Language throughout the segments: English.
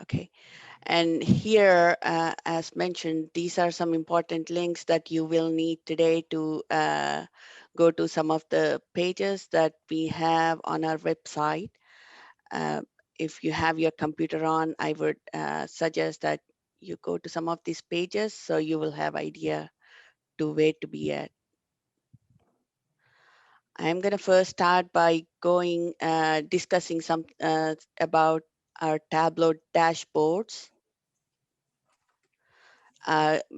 Okay. And here, as mentioned, these are some important links that you will need today to go to some of the pages that we have on our website. Uh, if you have your computer on, I would suggest that you go to some of these pages so you will have idea to where to be at. I'm going to first start by going discussing some about our Tableau dashboards.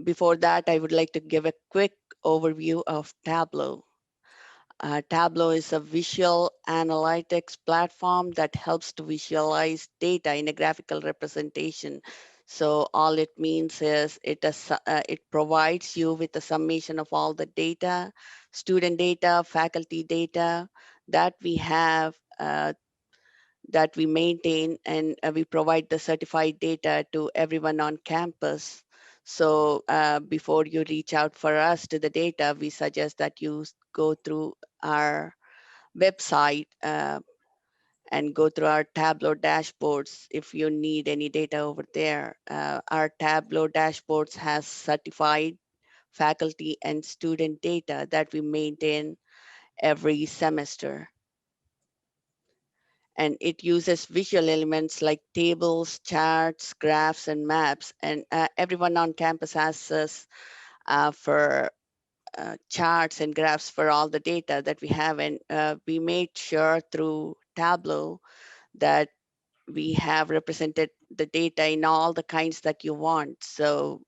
Before that, I would like to give a quick overview of Tableau. Tableau is a visual analytics platform that helps to visualize data in a graphical representation. So all it means is it provides you with a summation of all the data, student data, faculty data that we have, that we maintain, and we provide the certified data to everyone on campus. So before you reach out for us to the data, we suggest that you go through our website and go through our Tableau dashboards if you need any data over there. Our Tableau dashboards has certified faculty and student data that we maintain every semester. And it uses visual elements like tables, charts, graphs, and maps. And everyone on campus asks us for charts and graphs for all the data that we have. And we made sure through Tableau that we have represented the data in all the kinds that you want. So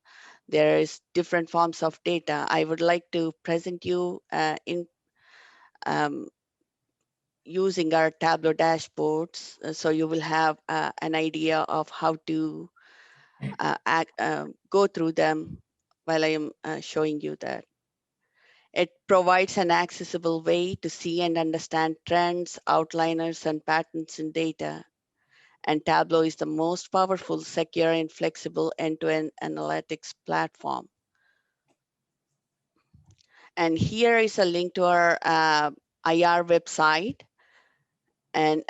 there is different forms of data. I would like to present you in um, using our Tableau dashboards, so you will have an idea of how to go through them while I am showing you that. It provides an accessible way to see and understand trends, outliners, and patterns in data. And Tableau is the most powerful, secure, and flexible end-to-end analytics platform. And here is a link to our IR website. And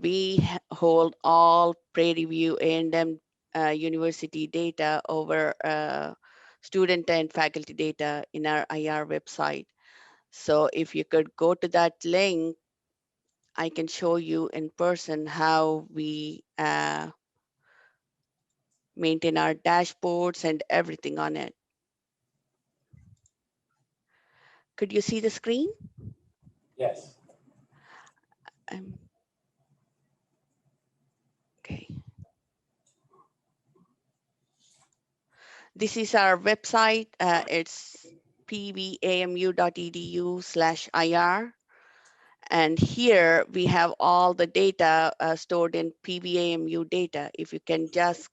we hold all Prairie View A&M University data over student and faculty data in our IR website. So if you could go to that link, I can show you in person how we maintain our dashboards and everything on it. Could you see the screen? Yes. Um, okay. This is our website. It's pvamu.edu/IR. And here we have all the data stored in PVAMU data. If you can just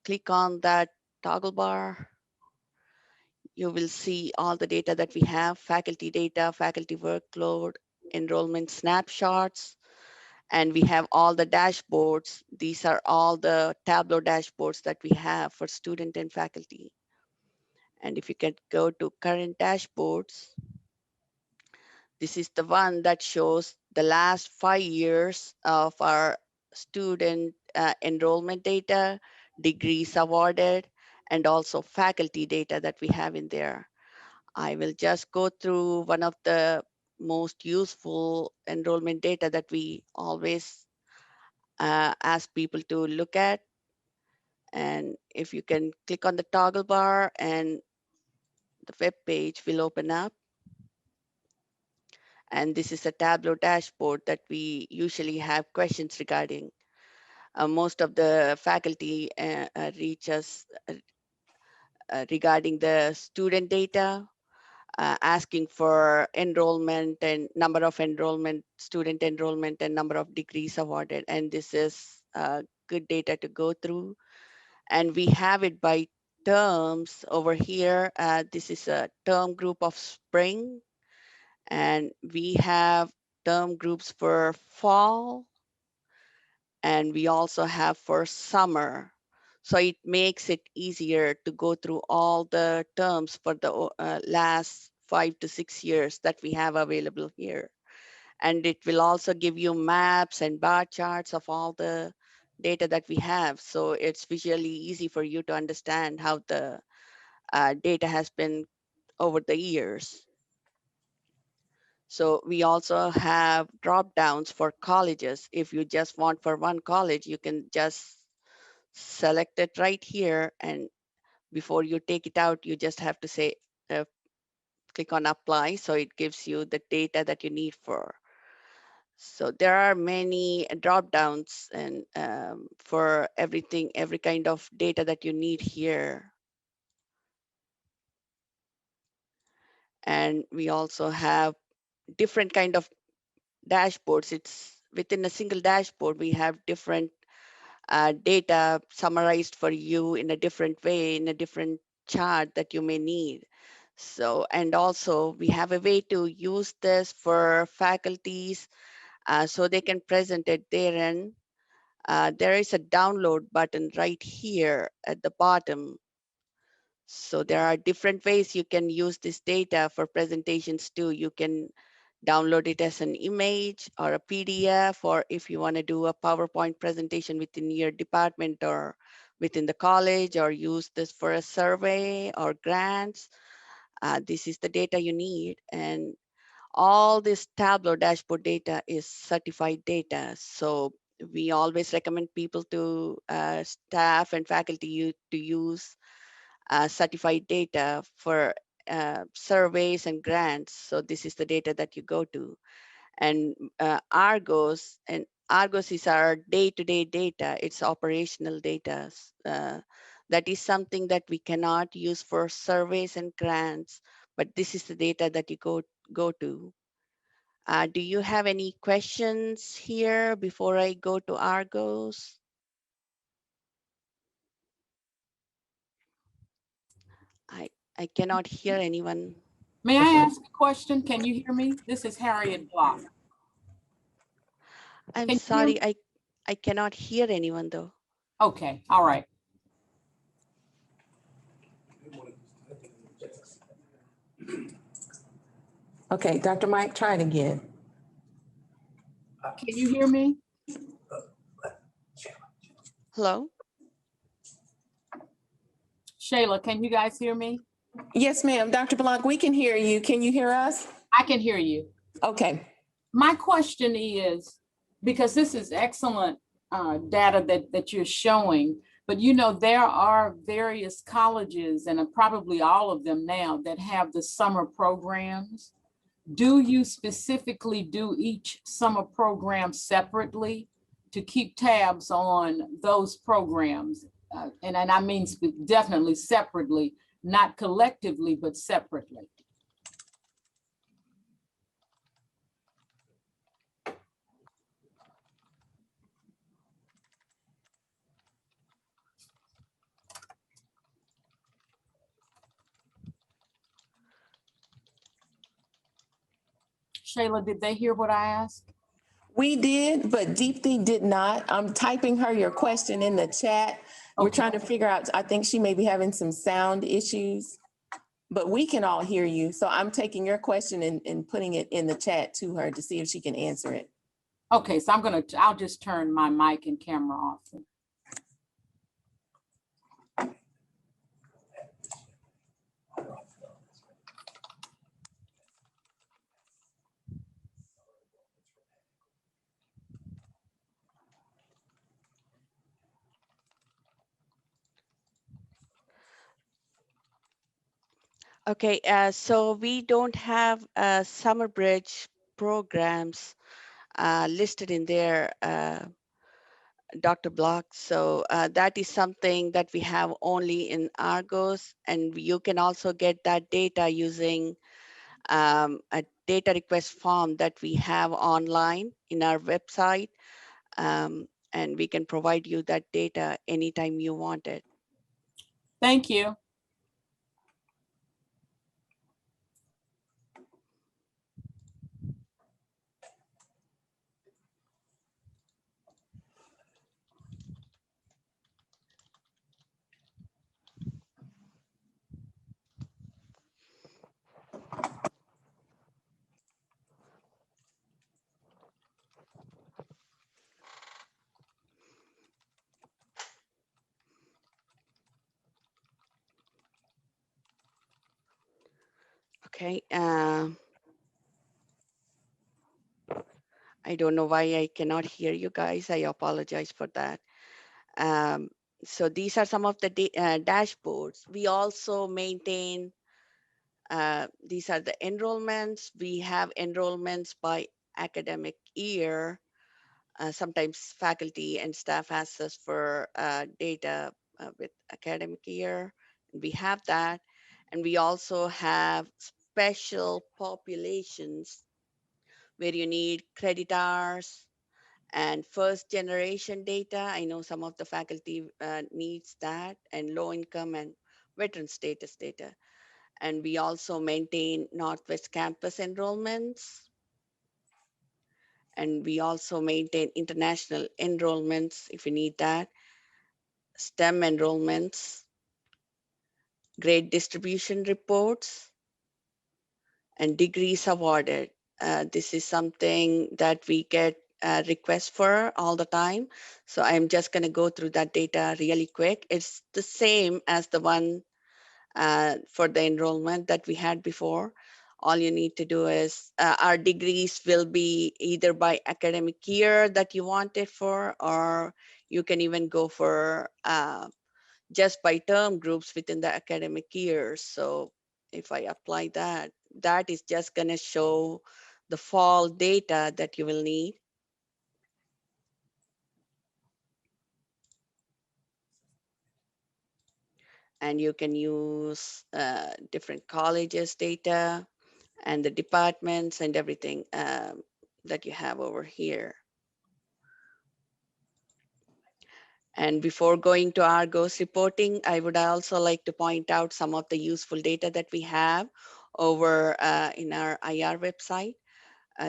click on that toggle bar, you will see all the data that we have: faculty data, faculty workload, enrollment snapshots, and we have all the dashboards. These are all the Tableau dashboards that we have for student and faculty. And if you can go to current dashboards, this is the one that shows the last 5 years of our student enrollment data, degrees awarded, and also faculty data that we have in there. I will just go through one of the most useful enrollment data that we always ask people to look at. And if you can click on the toggle bar and the web page will open up. And this is a Tableau dashboard that we usually have questions regarding. Most of the faculty reach us regarding the student data, asking for enrollment and number of enrollment, student enrollment, and number of degrees awarded. And this is good data to go through. And we have it by terms over here. This is a term group of spring, and we have term groups for fall, and we also have for summer. So it makes it easier to go through all the terms for the last 5 to 6 years that we have available here. And it will also give you maps and bar charts of all the data that we have. So it's visually easy for you to understand how the data has been over the years. So we also have drop downs for colleges. If you just want for one college, you can just select it right here. And before you take it out, you just have to say, click on apply. So it gives you the data that you need for. So there are many drop downs and for everything, every kind of data that you need here. And we also have different kind of dashboards. It's within a single dashboard, we have different data summarized for you in a different way, in a different chart that you may need. So, and also we have a way to use this for faculties so they can present it therein. There is a download button right here at the bottom. So there are different ways you can use this data for presentations too. You can download it as an image or a PDF, or if you want to do a PowerPoint presentation within your department or within the college, or use this for a survey or grants. This is the data you need. And all this Tableau dashboard data is certified data. So we always recommend people to staff and faculty to use certified data for surveys and grants. So this is the data that you go to. And Argos is our day-to-day data. It's operational data. That is something that we cannot use for surveys and grants, but this is the data that you go to. Do you have any questions here before I go to Argos? I, I cannot hear anyone. May I ask a question? Can you hear me? This is Harriet Block. I'm Can you hear sorry, me? I cannot hear anyone though. Okay, all right. Okay, Dr. Mike, try it again. Can you hear me? Hello? Shayla, can you guys hear me? Yes, ma'am. Dr. Block, we can hear you. Can you hear us? I can hear you. Okay. My question is, because this is excellent data that you're showing, but you know, there are various colleges, and probably all of them now, that have the summer programs. Do you specifically do each summer program separately to keep tabs on those programs? And I mean definitely separately, not collectively, but separately. Shayla, did they hear what I asked? We did, but Deepthy did not. I'm typing her your question in the chat. We're Okay. trying to figure out, I think she may be having some sound issues, but we can all hear you. So I'm taking your question and putting it in the chat to her to see if she can answer it. Okay, so I'll just turn my mic and camera off. Okay, so we don't have summer bridge programs listed in there, Dr. Block. So that is something that we have only in Argos, and you can also get that data using a data request form that we have online in our website, and we can provide you that data anytime you want it. Thank you. Okay. I don't know why I cannot hear you guys. I apologize for that. Um, so these are some of the dashboards. We also maintain, these are the enrollments. We have enrollments by academic year. Sometimes faculty and staff ask us for data with academic year. We have that. And we also have special populations where you need credit hours and first generation data. I know some of the faculty needs that, and low income and veteran status data. And we also maintain Northwest campus enrollments. And we also maintain international enrollments if you need that, STEM enrollments, grade distribution reports, and degrees awarded. This is something that we get requests for all the time. So I'm just going to go through that data really quick. It's the same as the one for the enrollment that we had before. All you need to do is our degrees will be either by academic year that you want it for, or you can even go for just by term groups within the academic year. So if I apply that, that is just going to show the fall data that you will need. And you can use different colleges data and the departments and everything that you have over here. And before going to Argos reporting, I would also like to point out some of the useful data that we have over in our IR website.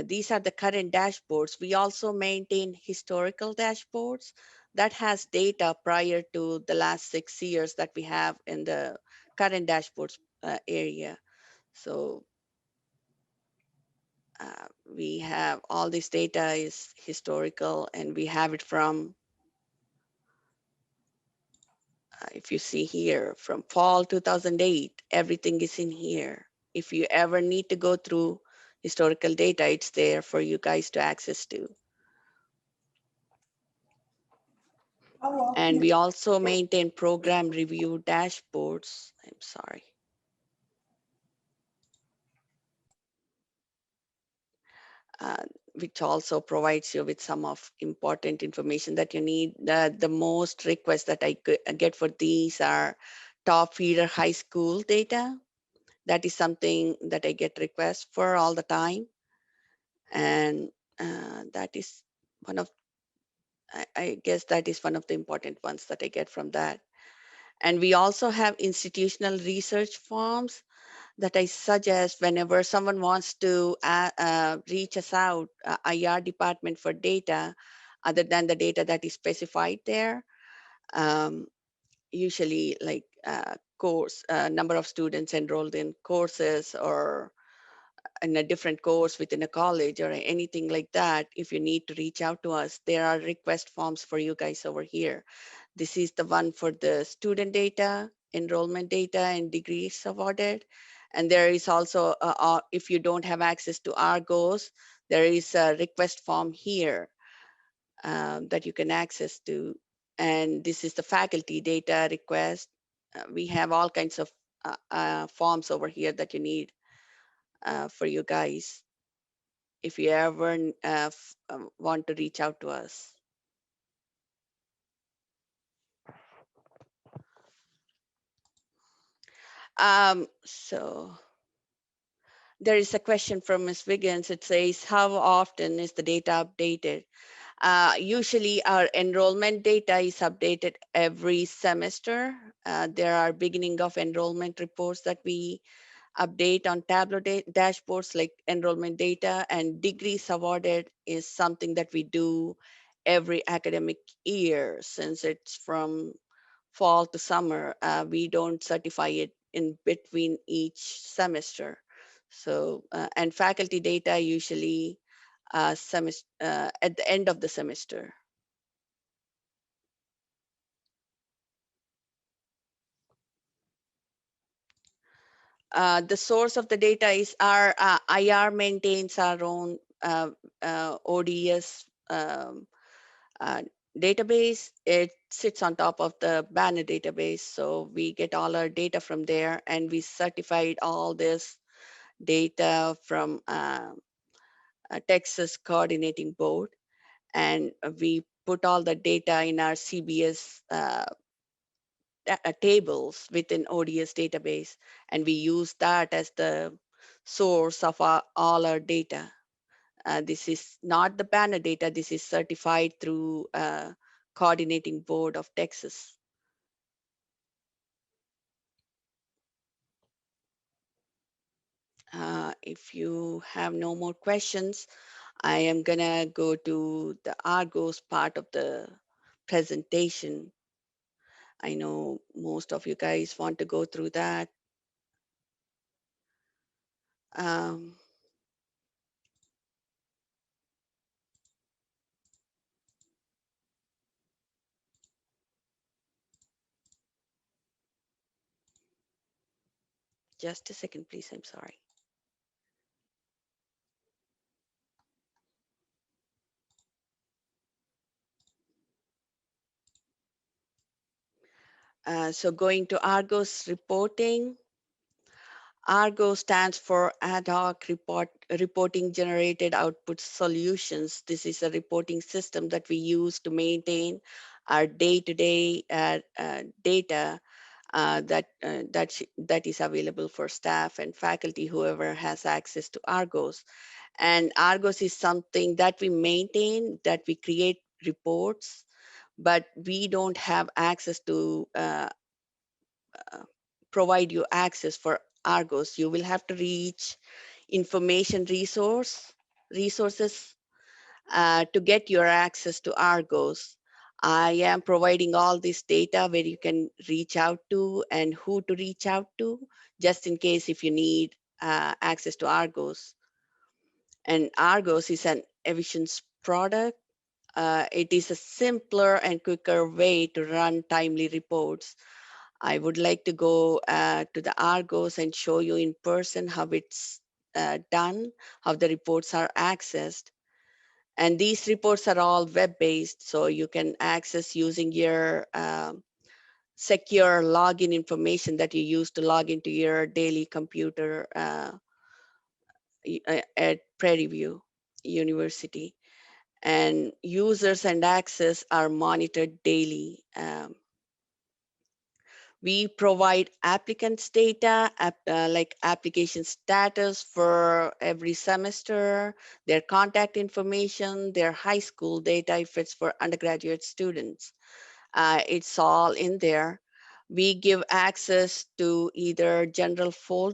These are the current dashboards. We also maintain historical dashboards that has data prior to the last 6 years that we have in the current dashboards area. So we have all this data is historical, and we have it from, if you see here, from fall 2008, everything is in here. If you ever need to go through historical data, it's there for you guys to access to. And we also maintain program review dashboards. I'm sorry. Uh, which also provides you with some of important information that you need. The most requests that I get for these are top feeder high school data. That is something that I get requests for all the time. And that is one of, I guess that is one of the important ones that I get from that. And we also have institutional research forms that I suggest whenever someone wants to reach us out, IR department for data, other than the data that is specified there. Usually like course, number of students enrolled in courses, or in a different course within a college or anything like that. If you need to reach out to us, there are request forms for you guys over here. This is the one for the student data, enrollment data, and degrees awarded. And there is also, if you don't have access to Argos, there is a request form here that you can access to. And this is the faculty data request. We have all kinds of forms over here that you need for you guys if you ever want to reach out to us. So there is a question from Ms. Wiggins. It says, how often is the data updated? Usually our enrollment data is updated every semester. There are beginning of enrollment reports that we update on Tableau dashboards like enrollment data, and degrees awarded is something that we do every academic year. Since it's from fall to summer, we don't certify it in between each semester. So, and faculty data usually at the end of the semester. The source of the data is our IR maintains our own ODS uh, database. It sits on top of the banner database. So we get all our data from there, and we certified all this data from a Texas coordinating board. And we put all the data in our CBS tables within ODS database, and we use that as the source of all our data. This is not the banner data. This is certified through coordinating board of Texas. If you have no more questions, I am gonna go to the Argos part of the presentation. I know most of you guys want to go through that. Um, just a second, please. I'm sorry. So going to Argos reporting. Argo stands for ad hoc reporting generated output solutions. This is a reporting system that we use to maintain our day-to-day data that is available for staff and faculty, whoever has access to Argos. And Argos is something that we maintain, that we create reports, but we don't have access to provide you access for Argos. You will have to reach information resources to get your access to Argos. I am providing all this data where you can reach out to and who to reach out to, just in case if you need access to Argos. And Argos is an Evisions product. It is a simpler and quicker way to run timely reports. I would like to go to the Argos and show you in person how it's done, how the reports are accessed. And these reports are all web-based, so you can access using your secure login information that you use to log into your daily computer at Prairie View University. And users and access are monitored daily. We provide applicants data, like application status for every semester, their contact information, their high school data if it's for undergraduate students. It's all in there. We give access to either the general folder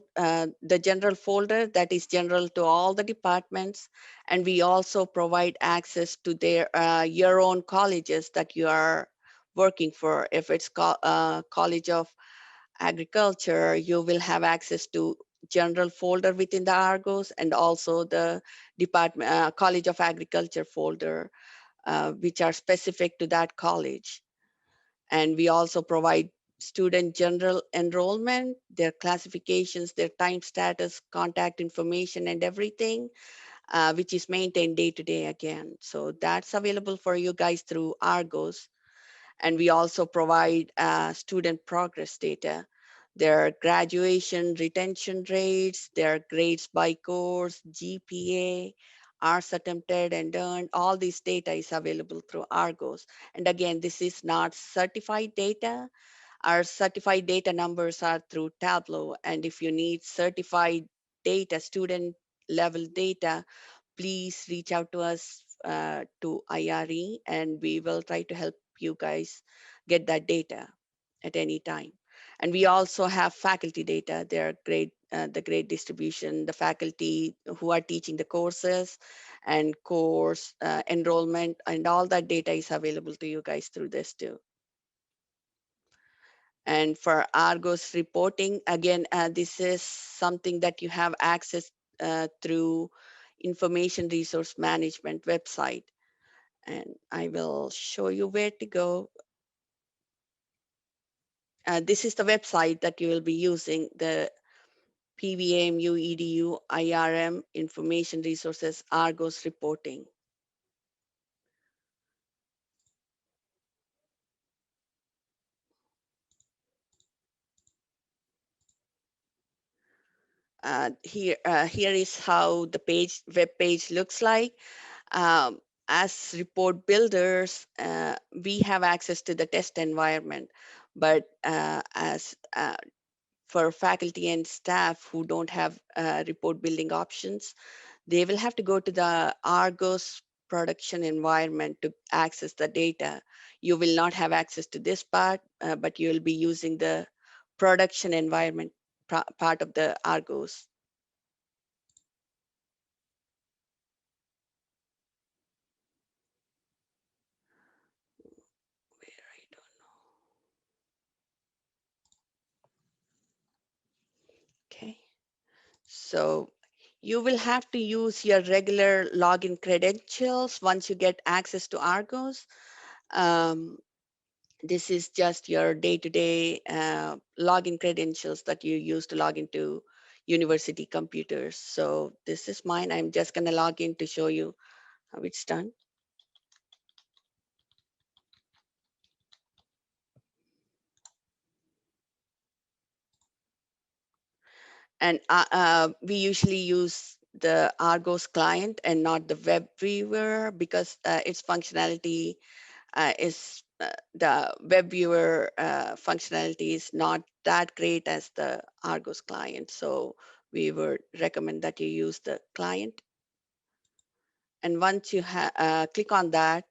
that is general to all the departments, and we also provide access to your own colleges that you are working for. If it's College of Agriculture, you will have access to general folder within the Argos, and also the College of Agriculture folder, which are specific to that college. And we also provide student general enrollment, their classifications, their time status, contact information, and everything, which is maintained day to day again. So that's available for you guys through Argos. And we also provide student progress data, their graduation retention rates, their grades by course, GPA, hours attempted and earned. All this data is available through Argos. And again, this is not certified data. Our certified data numbers are through Tableau. And if you need certified data, student level data, please reach out to us to IRE, and we will try to help you guys get that data at any time. And we also have faculty data, their grade, the grade distribution, the faculty who are teaching the courses and course enrollment, and all that data is available to you guys through this too. And for Argos reporting, again, this is something that you have access through information resource management website. And I will show you where to go. This is the website that you will be using, the PVAMU EDU IRM Information Resources Argos reporting. Here is how the web page looks like. As report builders, we have access to the test environment, but as for faculty and staff who don't have report building options, they will have to go to the Argos production environment to access the data. You will not have access to this part, but you will be using the production environment part of the Argos. Where I don't know. Okay. So you will have to use your regular login credentials once you get access to Argos. Um, this is just your day-to-day login credentials that you use to log into university computers. So this is mine. I'm just going to log in to show you how it's done. And we usually use the Argos client and not the web viewer because its functionality is the web viewer functionality is not that great as the Argos client. So we would recommend that you use the client. And once you click on that,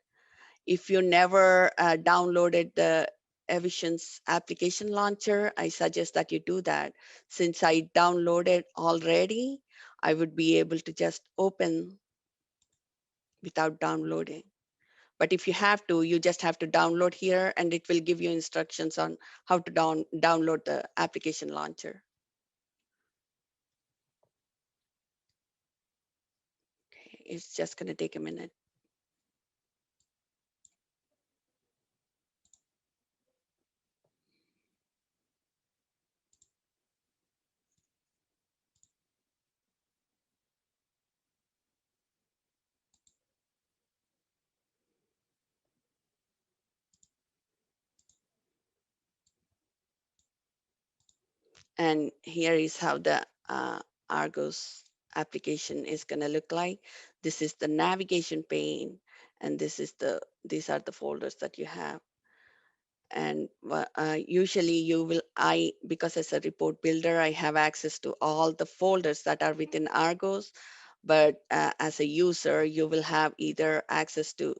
if you never downloaded the Evisions application launcher, I suggest that you do that. Since I downloaded already, I would be able to just open without downloading. But if you have to, you just have to download here and it will give you instructions on how to download the application launcher. Okay, it's just going to take a minute. And here is how the Argos application is going to look like. This is the navigation pane, and these are the folders that you have. And usually because as a report builder, I have access to all the folders that are within Argos. But as a user, you will have either access to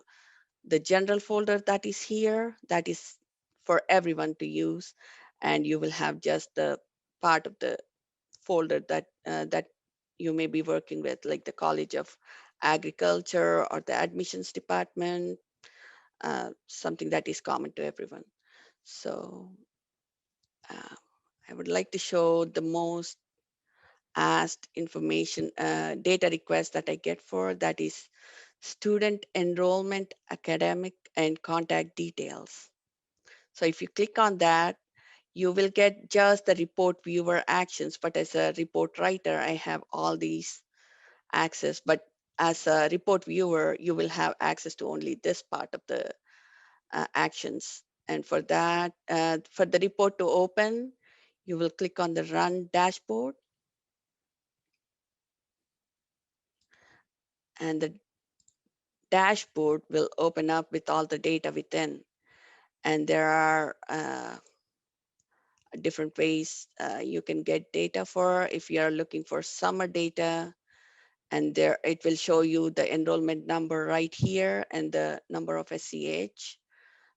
the general folder that is here, that is for everyone to use, and you will have just the part of the folder that you may be working with, like the College of Agriculture or the admissions department, something that is common to everyone. So I would like to show the most asked information data request that I get for, that is student enrollment, academic, and contact details. So if you click on that, you will get just the report viewer actions, but as a report writer, I have all these access, but as a report viewer, you will have access to only this part of the actions. And for that, for the report to open, you will click on the Run Dashboard, and the dashboard will open up with all the data within. And there are different ways you can get data for. If you are looking for summer data, and there it will show you the enrollment number right here and the number of SCH,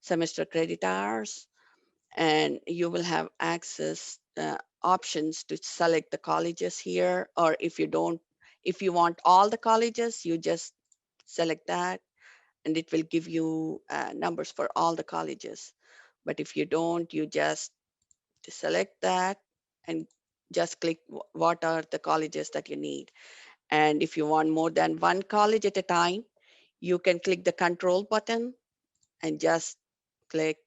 semester credit hours, and you will have access options to select the colleges here, or if you want all the colleges, you just select that and it will give you numbers for all the colleges. But if you don't, you just select that and just click what are the colleges that you need. And if you want more than one college at a time, you can click the control button and just click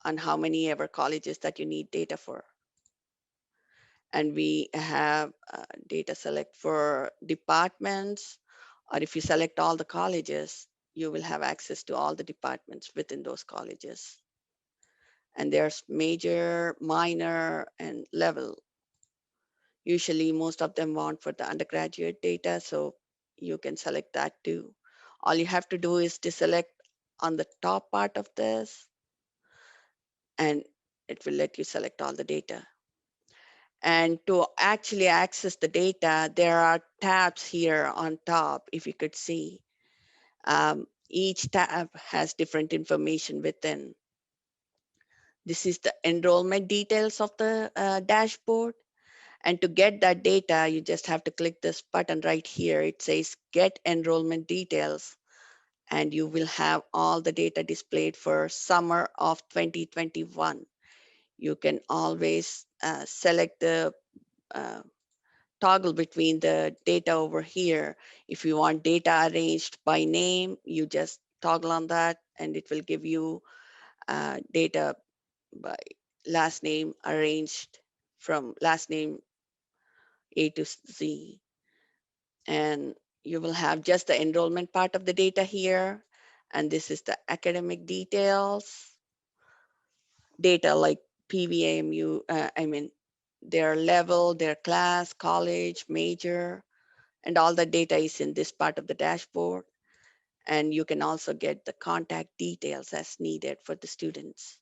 on how many ever colleges that you need data for. And we have data select for departments, or if you select all the colleges, you will have access to all the departments within those colleges. And there's major, minor, and level. Usually most of them want for the undergraduate data, so you can select that too. All you have to do is to select on the top part of this, and it will let you select all the data. And to actually access the data, there are tabs here on top, if you could see. Each tab has different information within. This is the enrollment details of the dashboard. And to get that data, you just have to click this button right here. It says Get Enrollment Details, and you will have all the data displayed for summer of 2021. You can always select the uh, toggle between the data over here. If you want data arranged by name, you just toggle on that and it will give you data by last name arranged from last name A to Z. And you will have just the enrollment part of the data here. And this is the academic details, data like PVAMU, their level, their class, college, major, and all the data is in this part of the dashboard. And you can also get the contact details as needed for the students.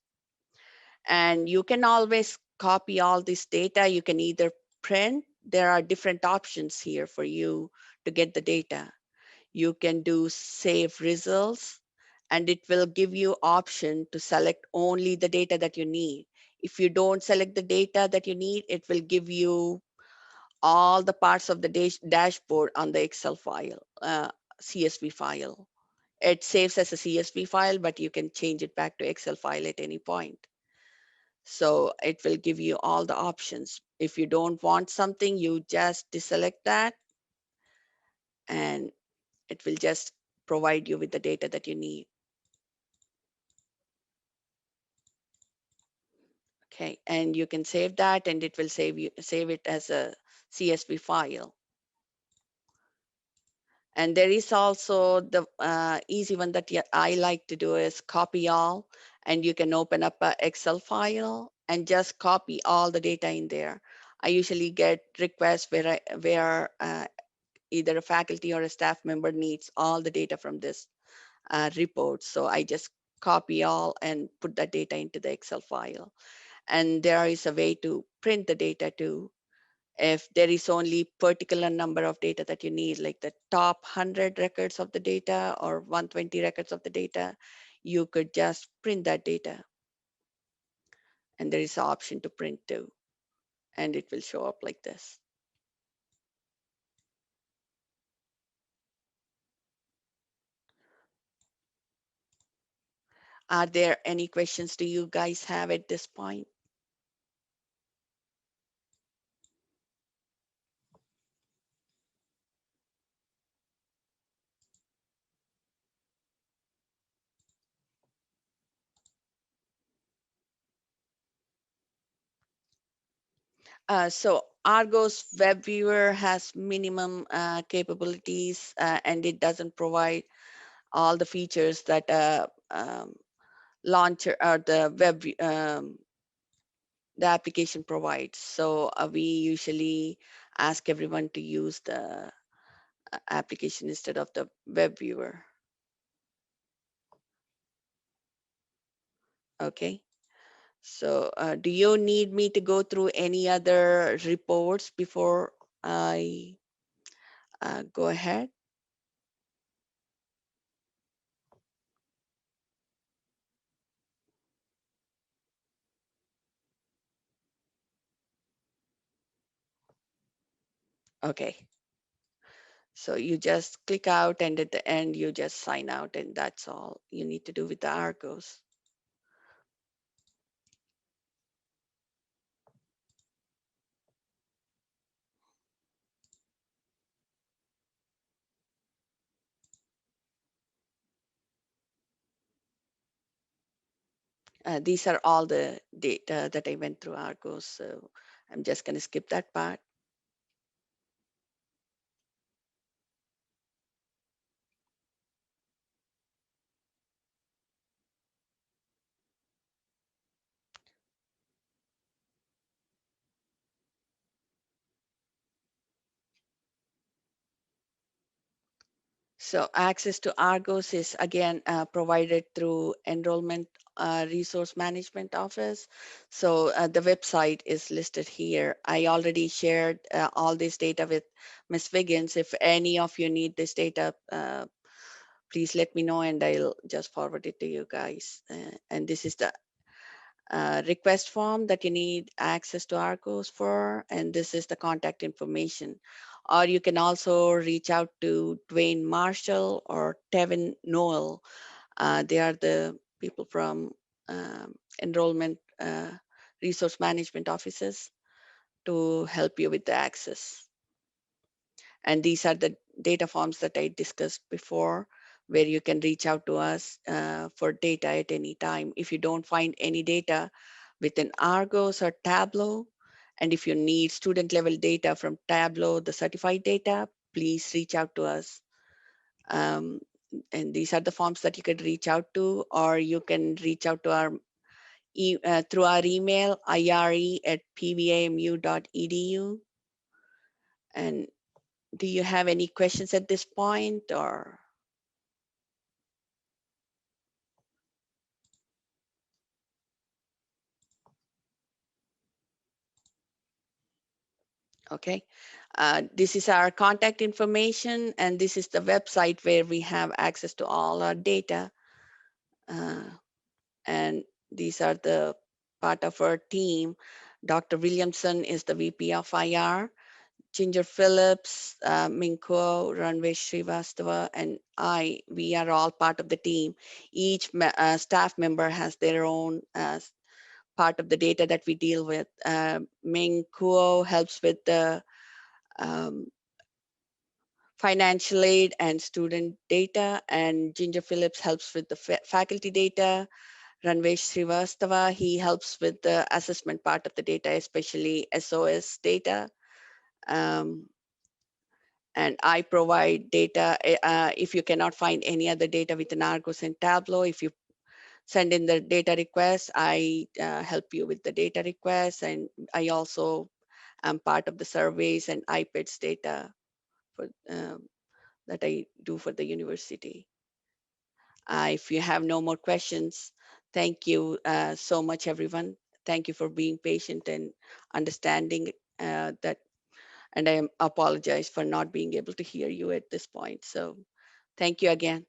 And you can always copy all this data. You can either print, there are different options here for you to get the data. You can do save results, and it will give you option to select only the data that you need. If you don't select the data that you need, it will give you all the parts of the dashboard on the Excel file, CSV file. It saves as a CSV file, but you can change it back to Excel file at any point. So it will give you all the options. If you don't want something, you just deselect that and it will just provide you with the data that you need. Okay, and you can save that and it will save it as a CSV file. And there is also the easy one that I like to do is copy all, and you can open up an Excel file and just copy all the data in there. I usually get requests where either a faculty or a staff member needs all the data from this report. So I just copy all and put that data into the Excel file. And there is a way to print the data too. If there is only particular number of data that you need, like the top 100 records of the data or 120 records of the data, you could just print that data. And there is an option to print too. And it will show up like this. Are there any questions do you guys have at this point? So Argos web viewer has minimum capabilities and it doesn't provide all the features that launcher or the web the application provides. So we usually ask everyone to use the application instead of the web viewer. Okay. So do you need me to go through any other reports before I go ahead? Okay. So you just click out and at the end you just sign out and that's all you need to do with the Argos. These are all the data that I went through Argos. So I'm just going to skip that part. So access to Argos is again provided through Enrollment Resource Management Office. So the website is listed here. I already shared all this data with Ms. Wiggins. If any of you need this data, please let me know and I'll just forward it to you guys. And this is the request form that you need access to Argos for, and this is the contact information. Or you can also reach out to Dwayne Marshall or Tevin Noel. They are the people from enrollment resource management offices to help you with the access. And these are the data forms that I discussed before, where you can reach out to us for data at any time. If you don't find any data within Argos or Tableau, and if you need student level data from Tableau, the certified data, please reach out to us. And these are the forms that you can reach out to, or you can reach out to our through our email, ire@pvamu.edu. And do you have any questions at this point or? Okay. This is our contact information, and this is the website where we have access to all our data. And these are the part of our team. Dr. Williamson is the VP of IR. Ginger Phillips, Minko, Ranvesh Srivastava, and we are all part of the team. Each staff member has their own part of the data that we deal with. Ming Kuo helps with the um, financial aid and student data, and Ginger Phillips helps with the faculty data. Ranvesh Srivastava, he helps with the assessment part of the data, especially SOS data. Um, and I provide data. If you cannot find any other data within Argos and Tableau, if you send in the data request, I help you with the data request, and I also am part of the surveys and IPEDS data for, that I do for the university. If you have no more questions, thank you so much, everyone. Thank you for being patient and understanding that. And I apologize for not being able to hear you at this point. So thank you again.